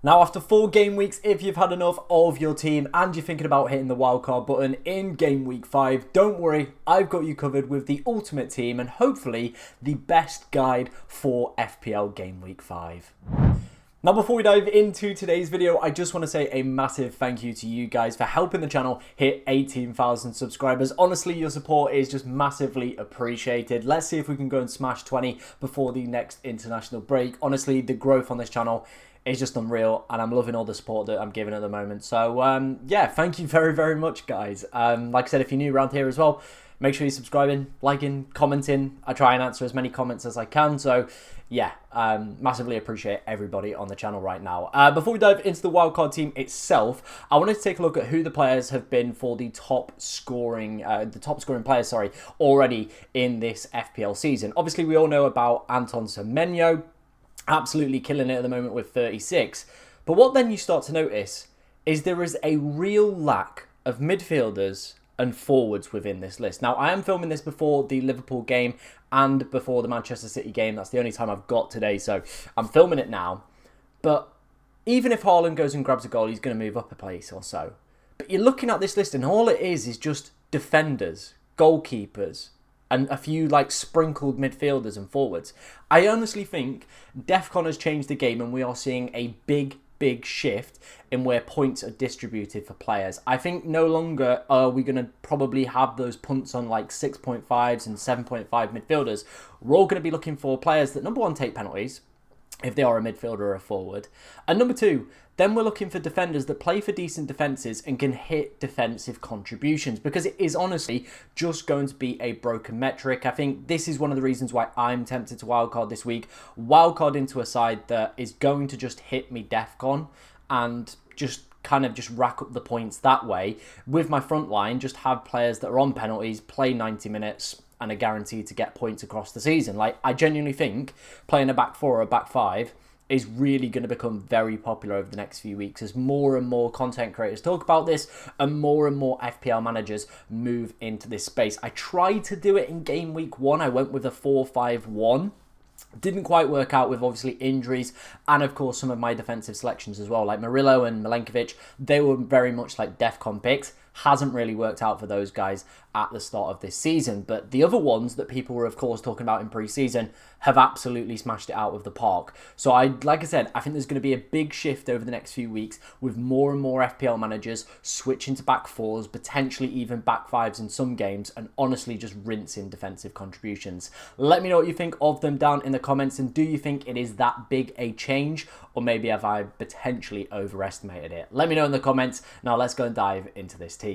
Now, after 4 game weeks, if you've had enough of your team and you're thinking about hitting the wildcard button in game week 5, don't worry, I've got you covered with the ultimate team and hopefully the best guide for FPL game week 5. Now, before we dive into today's video, I just want to say a massive thank you to you guys for helping the channel hit 18,000 subscribers. Honestly, your support is just massively appreciated. Let's see if we can go and smash 20 before the next international break. Honestly, the growth on this channel is just unreal, and I'm loving all the support that I'm giving at the moment. So, yeah, thank you very, very much, guys. Like I said, if you're new around here as well, make sure you're subscribing, liking, commenting. I try and answer as many comments as I can. So, yeah, massively appreciate everybody on the channel right now. Before we dive into the wildcard team itself, I wanted to take a look at who the players have been for the top scoring players, already in this FPL season. Obviously, we all know about Anton Semenyo, absolutely killing it at the moment with 36. But what then you start to notice is there is a real lack of midfielders and forwards within this list. Now, I am filming this before the Liverpool game and before the Manchester City game. That's the only time I've got today, so I'm filming it now. But even if Haaland goes and grabs a goal, he's going to move up a place or so. But you're looking at this list and all it is just defenders, goalkeepers, and a few like sprinkled midfielders and forwards. I honestly think DEFCON has changed the game and we are seeing a big shift in where points are distributed for players. I think no longer are we going to probably have those punts on like 6.5s and 7.5 midfielders. We're all going to be looking for players that, number one, take penalties, if they are a midfielder or a forward. And number two, then we're looking for defenders that play for decent defences and can hit defensive contributions, because it is honestly just going to be a broken metric. I think this is one of the reasons why I'm tempted to wildcard this week. Wildcard into a side that is going to just hit me DEFCON and just kind of just rack up the points that way. With my front line, just have players that are on penalties, play 90 minutes, and are guaranteed to get points across the season. Like, I genuinely think playing a back four or a back five is really going to become very popular over the next few weeks as more and more content creators talk about this and more FPL managers move into this space. I tried to do it in game week 1. I went with a 4-5-1. Didn't quite work out with obviously injuries and of course some of my defensive selections as well, like Murillo and Milenkovic. They were very much like DEFCON picks. Hasn't really worked out for those guys at the start of this season. But the other ones that people were, of course, talking about in pre-season have absolutely smashed it out of the park. So, like I said, I think there's going to be a big shift over the next few weeks with more and more FPL managers switching to back fours, potentially even back fives in some games, and honestly just rinsing defensive contributions. Let me know what you think of them down in the comments, and do you think it is that big a change, or maybe have I potentially overestimated it? Let me know in the comments. Now let's go and dive into this team.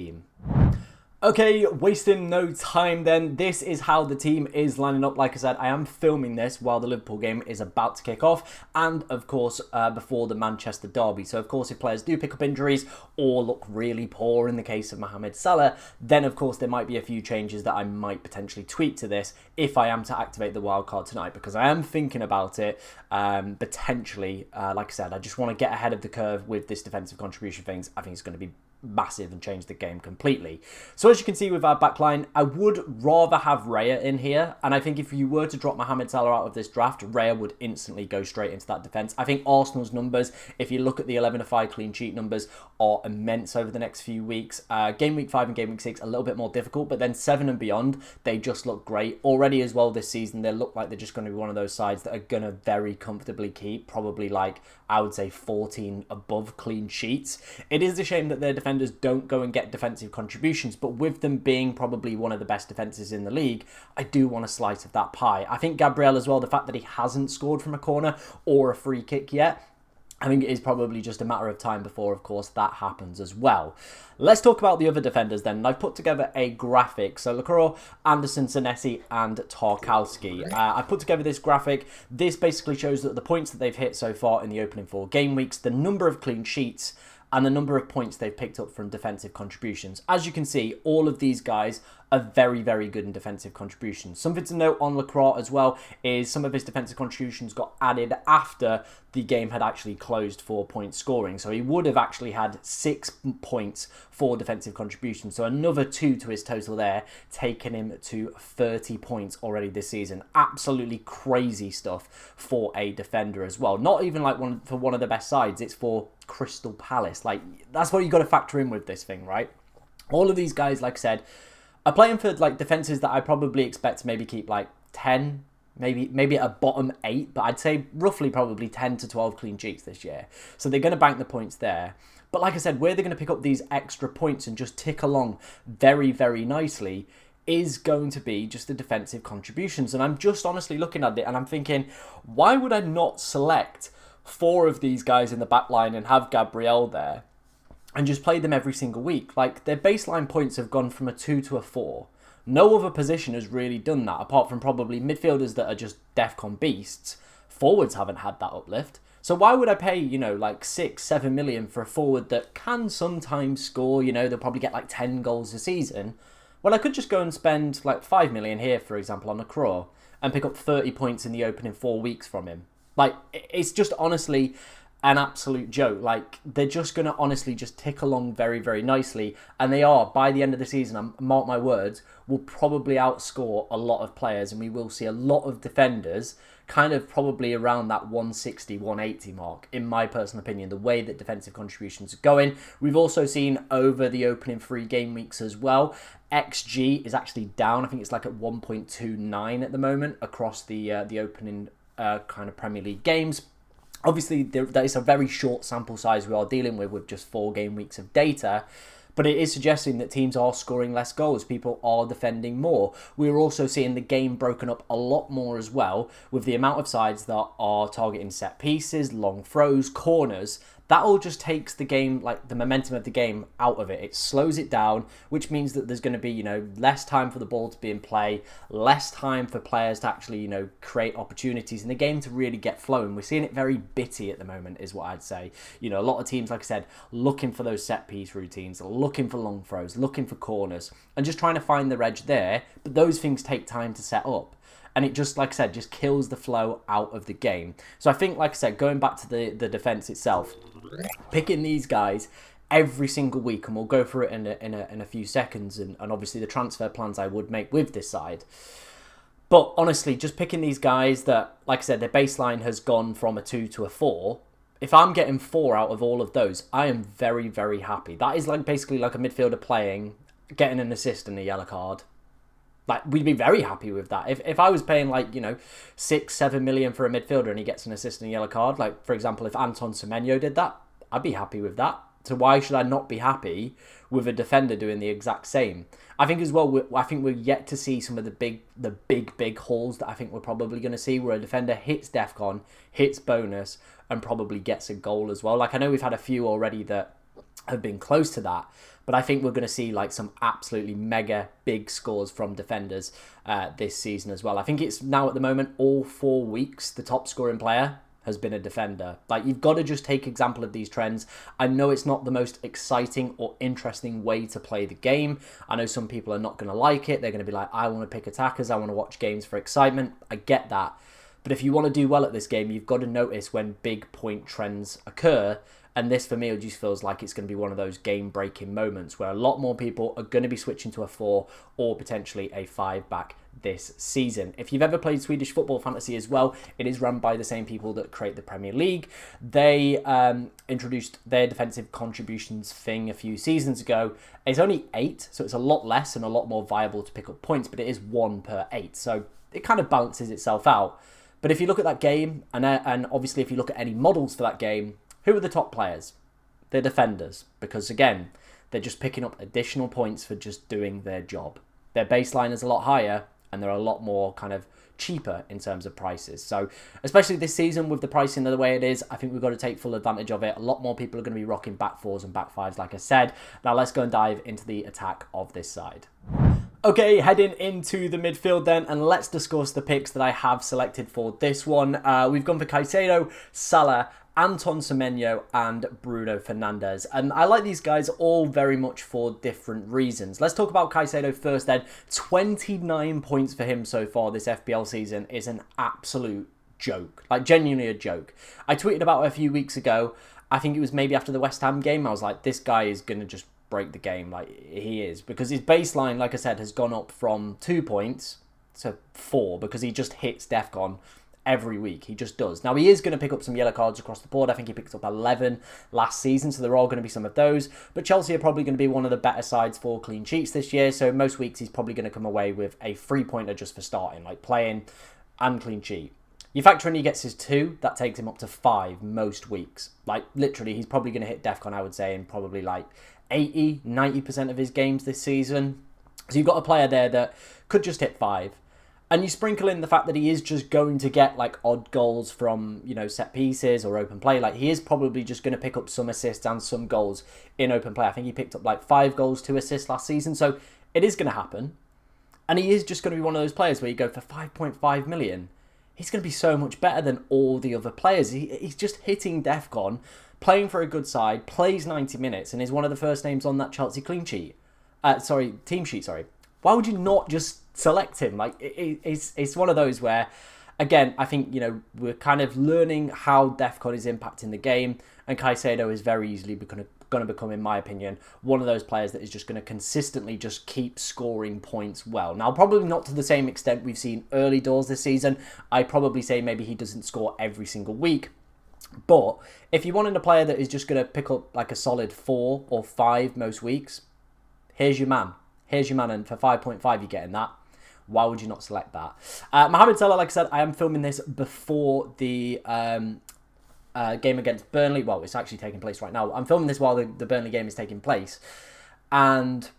Okay, wasting no time then. This is how the team is lining up. Like I said, I am filming this while the Liverpool game is about to kick off and, of course, before the Manchester derby. So, of course, if players do pick up injuries or look really poor in the case of Mohamed Salah, then, of course, there might be a few changes that I might potentially tweak to this if I am to activate the wildcard tonight, because I am thinking about it potentially. Like I said, I just want to get ahead of the curve with this defensive contribution things. I think it's going to be massive and change the game completely. So as you can see with our backline, I would rather have Raya in here, and I think if you were to drop Mohamed Salah out of this draft, Raya would instantly go straight into that defence. I think Arsenal's numbers, if you look at the 11-5 clean sheet numbers, are immense over the next few weeks. Game week 5 and game week 6 a little bit more difficult, but then 7 and beyond, they just look great. Already as well this season, they look like they're just going to be one of those sides that are going to very comfortably keep probably like, I would say 14 above clean sheets. It is a shame that their defenders don't go and get defensive contributions, but with them being probably one of the best defenses in the league, I do want a slice of that pie. I think Gabriel as well, the fact that he hasn't scored from a corner or a free kick yet, I think it is probably just a matter of time before, of course, that happens as well. Let's talk about the other defenders then. I've put together a graphic. So Lacroix, Anderson, Senesi and Tarkowski. I put together this graphic. This basically shows that the points that they've hit so far in the opening 4 game weeks, the number of clean sheets, and the number of points they've picked up from defensive contributions. As you can see, all of these guys are very, very good in defensive contributions. Something to note on Lacroix as well is some of his defensive contributions got added after the game had actually closed for point scoring. So he would have actually had 6 points for defensive contributions. So another 2 to his total there, taking him to 30 points already this season. Absolutely crazy stuff for a defender as well. Not even like for one of the best sides. It's for Crystal Palace. Like, that's what you got to factor in with this thing, right? All of these guys, like I said, are playing for like defenses that I probably expect to maybe keep like 10, maybe at a bottom 8, but I'd say roughly probably 10 to 12 clean sheets this year. So they're going to bank the points there. But like I said, where they're going to pick up these extra points and just tick along very, very nicely is going to be just the defensive contributions. And I'm just honestly looking at it and I'm thinking, why would I not select 4 of these guys in the back line and have Gabriel there and just play them every single week? Like, their baseline points have gone from a 2 to a 4. No other position has really done that, apart from probably midfielders that are just DEFCON beasts. Forwards haven't had that uplift. So why would I pay, you know, like 6-7 million for a forward that can sometimes score, you know, they'll probably get like 10 goals a season? Well, I could just go and spend like 5 million here, for example, on Lacroix and pick up 30 points in the opening 4 weeks from him. Like, it's just honestly an absolute joke. Like, they're just going to honestly just tick along very, very nicely. And they are, by the end of the season, mark my words, will probably outscore a lot of players. And we will see a lot of defenders kind of probably around that 160, 180 mark, in my personal opinion, the way that defensive contributions are going. We've also seen over the opening 3 game weeks as well, XG is actually down. I think it's like at 1.29 at the moment across the opening kind of Premier League games. Obviously, that is a very short sample size we are dealing with just 4 game weeks of data, but it is suggesting that teams are scoring less goals. People are defending more. We're also seeing the game broken up a lot more as well, with the amount of sides that are targeting set pieces, long throws, corners. That all just takes the game, like the momentum of the game, out of it. It slows it down, which means that there's going to be, you know, less time for the ball to be in play, less time for players to actually, you know, create opportunities and the game to really get flowing. We're seeing it very bitty at the moment, is what I'd say. You know, a lot of teams, like I said, looking for those set piece routines, looking for long throws, looking for corners, and just trying to find their edge there. But those things take time to set up. And it just, like I said, just kills the flow out of the game. So I think, like I said, going back to the defense itself, picking these guys every single week, and we'll go through it in a few seconds, and obviously the transfer plans I would make with this side. But honestly, just picking these guys that, like I said, their baseline has gone from a 2 to a 4. If I'm getting 4 out of all of those, I am very, very happy. That is like basically like a midfielder playing, getting an assist and a yellow card. Like, we'd be very happy with that. If I was paying, like, you know, 6-7 million for a midfielder and he gets an assist and a yellow card, like, for example, if Anton Semenyo did that, I'd be happy with that. So why should I not be happy with a defender doing the exact same? I think as well, I think we're yet to see some of the big hauls that I think we're probably going to see, where a defender hits DEFCON, hits bonus, and probably gets a goal as well. Like, I know we've had a few already that have been close to that, but I think we're going to see like some absolutely mega big scores from defenders this season as well. I think it's now at the moment, all 4 weeks, the top scoring player has been a defender. Like, you've got to just take example of these trends. I know it's not the most exciting or interesting way to play the game. I know some people are not going to like it. They're going to be like, I want to pick attackers. I want to watch games for excitement. I get that. But if you want to do well at this game, you've got to notice when big point trends occur. And this, for me, it just feels like it's going to be one of those game-breaking moments where a lot more people are going to be switching to a 4 or potentially a 5-back this season. If you've ever played Swedish football fantasy as well, it is run by the same people that create the Premier League. They introduced their defensive contributions thing a few seasons ago. It's only 8, so it's a lot less and a lot more viable to pick up points, but it is 1 per 8. So it kind of balances itself out. But if you look at that game, and obviously if you look at any models for that game, who are the top players? They're defenders, because again, they're just picking up additional points for just doing their job. Their baseline is a lot higher, and they're a lot more kind of cheaper in terms of prices. So especially this season with the pricing the way it is, I think we've got to take full advantage of it. A lot more people are going to be rocking back 4s and back 5s, like I said. Now let's go and dive into the attack of this side. Okay, heading into the midfield then, and let's discuss the picks that I have selected for this one. We've gone for Caicedo, Salah, Anton Semenyo and Bruno Fernandes. And I like these guys all very much for different reasons. Let's talk about Caicedo first then. 29 points for him so far this FPL season is an absolute joke. Like, genuinely a joke. I tweeted about it a few weeks ago. I think it was maybe after the West Ham game. I was like, this guy is going to just break the game. Like, he is. Because his baseline, like I said, has gone up from 2 points to 4 because he just hits DEFCON every week. He just does. Now, he is going to pick up some yellow cards across the board. I think he picked up 11 last season, so there are going to be some of those. But Chelsea are probably going to be one of the better sides for clean sheets this year, so most weeks he's probably going to come away with a 3-pointer just for starting, like playing and clean sheet. You factor in he gets his 2, that takes him up to 5 most weeks. Like, literally, he's probably going to hit DEFCON, I would say, in probably like 80, 90% of his games this season. So you've got a player there that could just hit 5. And you sprinkle in the fact that he is just going to get like odd goals from, you know, set pieces or open play. Like, he is probably just going to pick up some assists and some goals in open play. I think he picked up like 5 goals, 2 assists last season. So it is going to happen. And he is just going to be one of those players where you go for 5.5 million. He's going to be so much better than all the other players. He's just hitting DEFCON, playing for a good side, plays 90 minutes, and is one of the first names on that Chelsea team sheet. Why would you not just select him? Like, it's one of those where, again, I think, you know, we're kind of learning how DEFCON is impacting the game, and Caicedo is very easily going to become, in my opinion, one of those players that is just going to consistently just keep scoring points well. Now, probably not to the same extent we've seen early doors this season. I'd probably say maybe he doesn't score every single week. But if you wanted a player that is just going to pick up like a solid 4 or 5 most weeks, here's your man. Here's your man, and for 5.5 you're getting that. Why would you not select that? Mohamed Salah, like I said, I am filming this before the game against Burnley. Well, it's actually taking place right now. I'm filming this while the Burnley game is taking place. And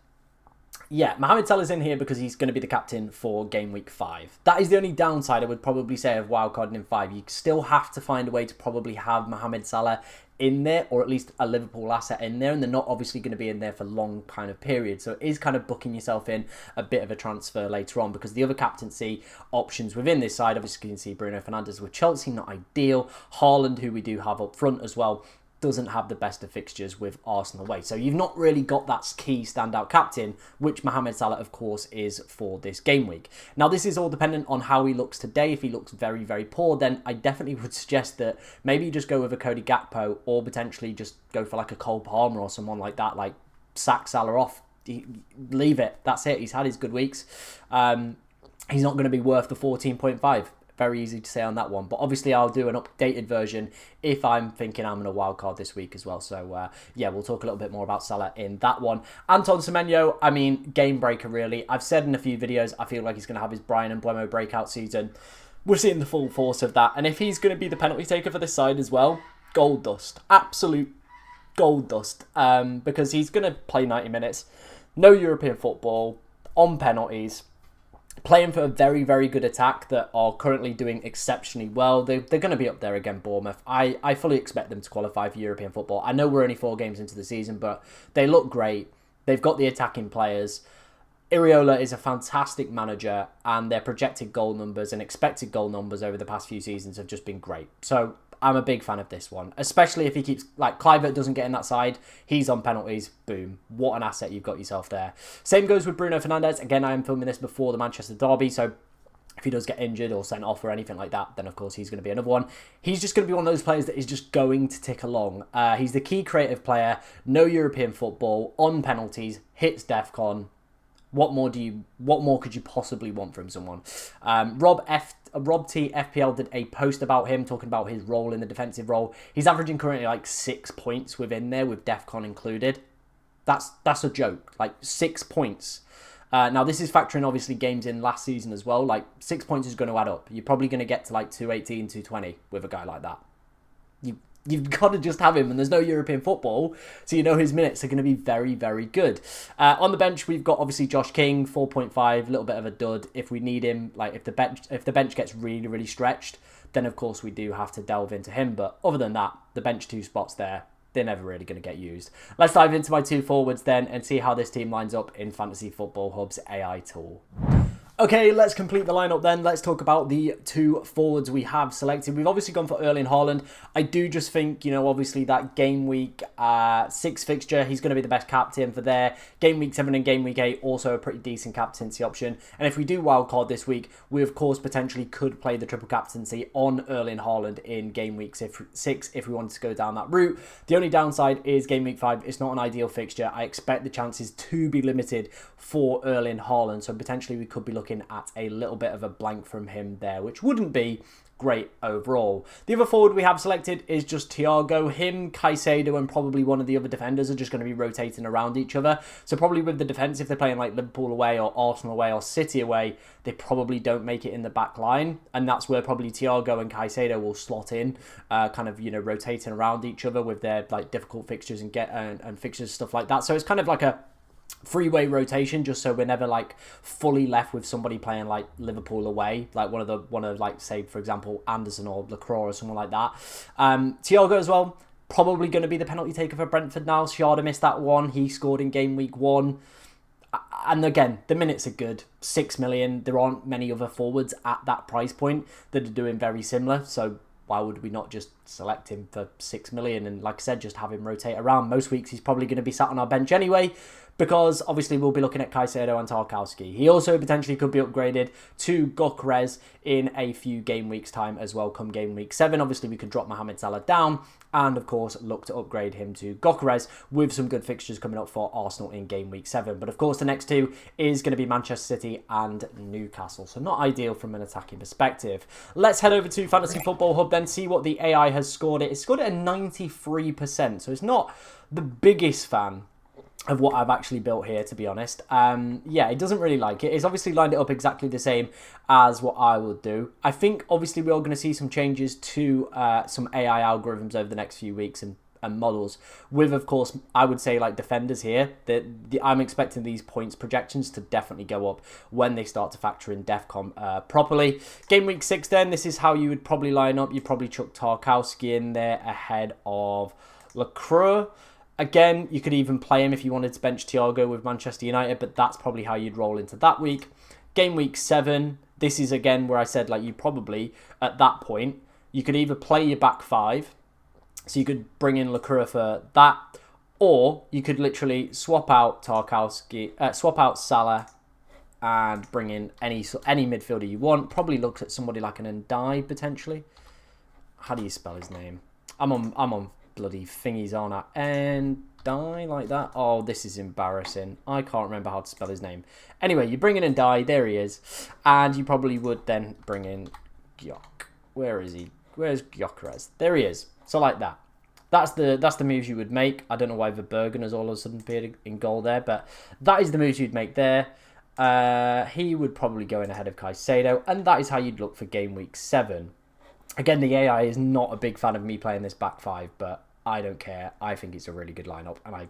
yeah, Mohamed Salah's in here because he's going to be the captain for game week 5. That is the only downside I would probably say of wildcarding in 5. You still have to find a way to probably have Mohamed Salah in there, or at least a Liverpool asset in there, and they're not obviously going to be in there for long kind of periods. So it is kind of booking yourself in a bit of a transfer later on, because the other captaincy options within this side, obviously you can see Bruno Fernandes with Chelsea, not ideal. Haaland, who we do have up front as well, doesn't have the best of fixtures with Arsenal away. So you've not really got that key standout captain, which Mohamed Salah, of course, is for this game week. Now, this is all dependent on how he looks today. If he looks very, very poor, then I definitely would suggest that maybe you just go with a Cody Gakpo, or potentially just go for like a Cole Palmer or someone like that, like sack Salah off. Leave it. That's it. He's had his good weeks. He's not going to be worth the 14.5. Very easy to say on that one. But obviously I'll do an updated version if I'm thinking I'm going to wildcard this week as well. So yeah, we'll talk a little bit more about Salah in that one. Anton Semenyo, I mean, game breaker really. I've said in a few videos, I feel like he's going to have his Brian Mbeumo breakout season. We're seeing the full force of that. And if he's going to be the penalty taker for this side as well, gold dust. Absolute gold dust. Because he's going to play 90 minutes. No European football. On penalties. Playing for a very, very good attack that are currently doing exceptionally well. They're going to be up there again, Bournemouth. I fully expect them to qualify for European football. I know we're only 4 games into the season, but they look great. They've got the attacking players. Iriola is a fantastic manager, and their projected goal numbers and expected goal numbers over the past few seasons have just been great. So I'm a big fan of this one, especially if he keeps, like, Kluivert doesn't get in that side, he's on penalties, boom, what an asset you've got yourself there. Same goes with Bruno Fernandes. Again, I am filming this before the Manchester derby, so if he does get injured or sent off or anything like that, then of course he's going to be another one. He's just going to be one of those players that is just going to tick along. He's the key creative player, no European football, on penalties, hits DEFCON. What more could you possibly want from someone? Rob T FPL did a post about him, talking about his role in the defensive role. He's averaging currently like 6 points within there, with DEFCON included. That's a joke. Like 6 points. Now this is factoring obviously games in last season as well. Like 6 points is going to add up. You're probably going to get to like 218, 220 with a guy like that. You've got to just have him, and there's no European football, so you know his minutes are going to be very, very good. On the bench, we've got obviously Josh King, 4.5, a little bit of a dud. If we need him, like if the bench gets really, really stretched, then of course we do have to delve into him. But other than that, the bench 2 spots there, they're never really going to get used. Let's dive into my 2 forwards then and see how this team lines up in Fantasy Football Hub's AI tool. Okay, let's complete the lineup then. Let's talk about the two forwards we have selected. We've obviously gone for Erling Haaland. I do just think, obviously that game week 6 fixture, he's going to be the best captain for there. Game week 7 and game week 8, also a pretty decent captaincy option. And if we do wildcard this week, we of course potentially could play the triple captaincy on Erling Haaland in game week 6 if we wanted to go down that route. The only downside is game week 5. It's not an ideal fixture. I expect the chances to be limited for Erling Haaland. So potentially we could be looking at a little bit of a blank from him there, which wouldn't be great overall. The other forward we have selected is just Thiago. Him, Caicedo, and probably one of the other defenders are just going to be rotating around each other. So probably with the defence, if they're playing like Liverpool away or Arsenal away or City away, they probably don't make it in the back line. And that's where probably Thiago and Caicedo will slot in, rotating around each other with their like difficult fixtures and fixtures, stuff like that. So it's kind of like a three-way rotation, just so we're never like fully left with somebody playing like Liverpool away, like one of like, say for example Anderson or Lacroix or someone like that. Thiago as well, probably going to be the penalty taker for Brentford now. Sciarda missed that one. He scored in game week 1. And again, the minutes are good. 6 million. There aren't many other forwards at that price point that are doing very similar. So why would we not just select him for 6 million and, like I said, just have him rotate around? Most weeks he's probably going to be sat on our bench anyway, because obviously we'll be looking at Caicedo and Tarkowski. He also potentially could be upgraded to Gyökeres in a few game weeks time as well, come game week 7. Obviously we could drop Mohamed Salah down and of course look to upgrade him to Gyökeres with some good fixtures coming up for Arsenal in game week 7. But of course the next two is going to be Manchester City and Newcastle, so not ideal from an attacking perspective. Let's head over to Fantasy Football Hub then, see what the AI has scored it. It's scored it at 93%, so it's not the biggest fan of what I've actually built here, to be honest. Yeah, it doesn't really like it. It's obviously lined it up exactly the same as what I would do. I think obviously we are going to see some changes to some AI algorithms over the next few weeks and models, with of course I would say like defenders here. I'm expecting these points projections to definitely go up when they start to factor in DEFCON properly. Game week 6 then, this is how you would probably line up. You'd probably chuck Tarkowski in there ahead of Lacroix. Again, you could even play him if you wanted to bench Thiago with Manchester United, but that's probably how you'd roll into that week. Game week 7, this is again where I said like you probably, at that point, you could either play your back 5, so you could bring in Lacroix for that, or you could literally swap out Tarkowski, swap out Salah, and bring in any midfielder you want. Probably look at somebody like an Ndai potentially. How do you spell his name? I'm on bloody thingies on at and die like that. Oh, this is embarrassing. I can't remember how to spell his name. Anyway, you bring in and die. There he is. And you probably would then bring in Gyok. Where is he? Where's Gyökeres? There he is. So like that. That's the moves you would make. I don't know why Verbergen has all of a sudden appeared in goal there, but that is the moves you'd make there. He would probably go in ahead of Caicedo, and that is how you'd look for game week 7. Again, the AI is not a big fan of me playing this back 5, but I don't care. I think it's a really good lineup, and I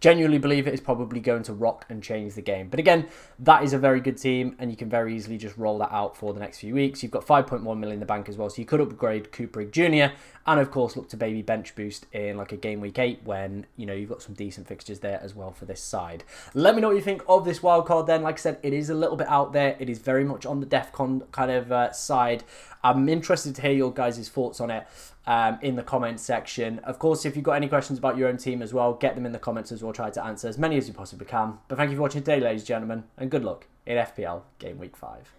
genuinely believe it is probably going to rock and change the game. But again, that is a very good team, and you can very easily just roll that out for the next few weeks. You've got 5.1 million in the bank as well, so you could upgrade Cooper Jr. and of course look to baby bench boost in like a game week 8 when you've got some decent fixtures there as well for this side. Let me know what you think of this wildcard then. Like I said, it is a little bit out there. It is very much on the DEFCON kind of side. I'm interested to hear your guys' thoughts on it in the comments section. Of course, if you've got any questions about your own team as well, get them in the comments as well. Try to answer as many as you possibly can. But thank you for watching today, ladies and gentlemen, and good luck in FPL Game Week 5.